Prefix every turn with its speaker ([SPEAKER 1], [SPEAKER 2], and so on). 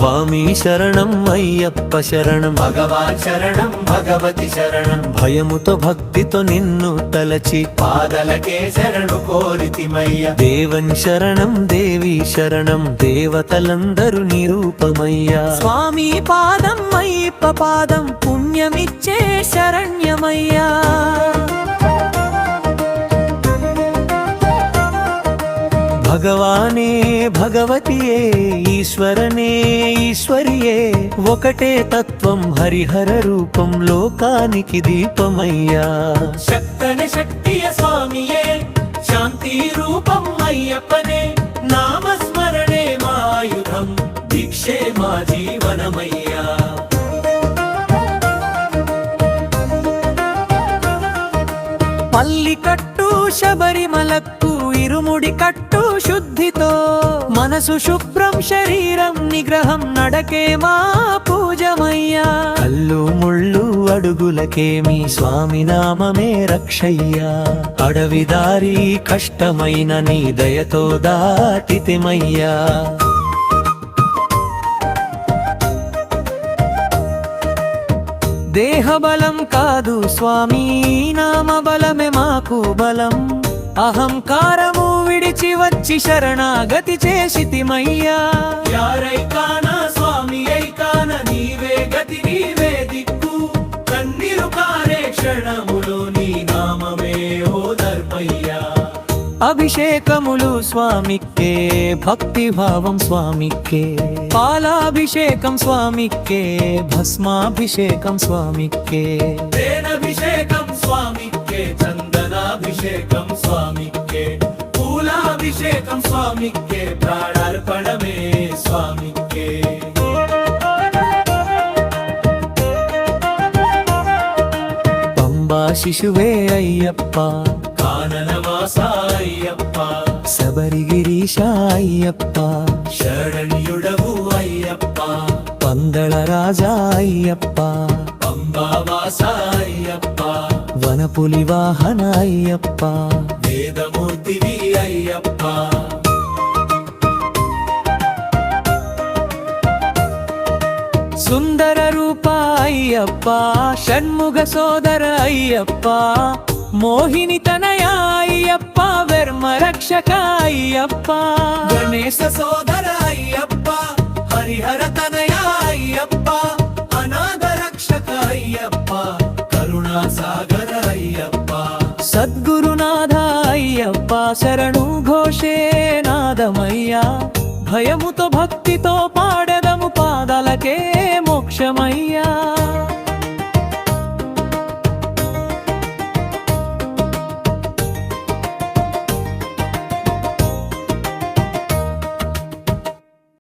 [SPEAKER 1] స్వామి శరణం అయ్యప్ప శరణం, భగవాన్ శరణం భగవతి శరణం. భయముతో భక్తితో నిన్ను తలచి పాదలకే శరణు కోరితిమయ్య. దేవన్ శరణం దేవి శరణం, దేవతలందరూ నిరూపమయ్యా.
[SPEAKER 2] స్వామి పాదం అయ్యప్ప పాదం, పుణ్యమిచ్చే శరణ్యమయ్యా.
[SPEAKER 1] భగవానే భగవతియే, ఈశ్వరనే ఈశ్వరియే, ఒకటే తత్వం హరిహర రూపం, లోకానికి దీపమయ్యా.
[SPEAKER 2] శక్తని శక్తియ స్వామియే, శాంతి రూపం అయ్యప్పనే, నామస్మరణే మాయుధం, దీక్షే మా జీవనమయ్యా. పల్లి కట్టు శబరిమలక్కు, ఇరుముడి కట్టు శుద్ధితో, మనసు శుభ్రం శరీరం నిగ్రహం, నడకే మా పూజమయ్యా.
[SPEAKER 1] కల్లు ముళ్ళు అడుగులకేమి స్వామి నామమే రక్షయ్యా. అడవిదారి కష్టమైన నీ దయతో దాటితిమయ్యా.
[SPEAKER 2] దేహబలం కాదు స్వామి, నామబలమే మాకు బలం, అహంకారము విడిచి వచ్చి శరణాగతి చేసితిమయ్యా. యారైకానా స్వామి ఐకాన, నీవే గతి నీవే దిక్కు, కన్నీరు కారే క్షణములో నీ నామమే ఓదర్పయ్యా. అభిషేకములు స్వామికే, భక్తి భావం స్వామికే, పాలాభిషేకం స్వామికే, భస్మాభిషేకం స్వామికే, తేనభిషేకం స్వామికే, చందనాభిషేకం స్వామికే, పూలాభిషేకం స్వామికే, ప్రాణార్పణమే స్వామికే.
[SPEAKER 1] పంబా శిశువే అయ్యప్ప,
[SPEAKER 2] కాననవాస అయ్యప్ప,
[SPEAKER 1] శబరిగిరీశ అయ్యప్ప,
[SPEAKER 2] శరణ్యుడవు అయ్యప్ప,
[SPEAKER 1] పందళ రాజా అయ్యప్ప,
[SPEAKER 2] పంబావాస అయ్యప్ప,
[SPEAKER 1] వనపులి వాహన అయ్యప్ప,
[SPEAKER 2] వేదమూర్తివి అయ్యప్ప. సుందర రూప అయ్యప్ప, షణ్ముఖ సోదర అయ్యప్ప, మోహిని తనయ అయ్యప్ప, వెర్మ రక్షక అయ్యప్ప, గణేశ సోదర అయ్యప్ప, హరిహర తనయ అయ్యప్ప, అనాథ రక్షక అయ్యప్ప, కరుణా సాగర అయ్యప్ప, సద్గురునాథ అయ్యప్ప, శరణు ఘోషే నాదమయ్యా. భయముతో భక్తితో పాడెదము, పాదాలకే మోక్షమయ్యా.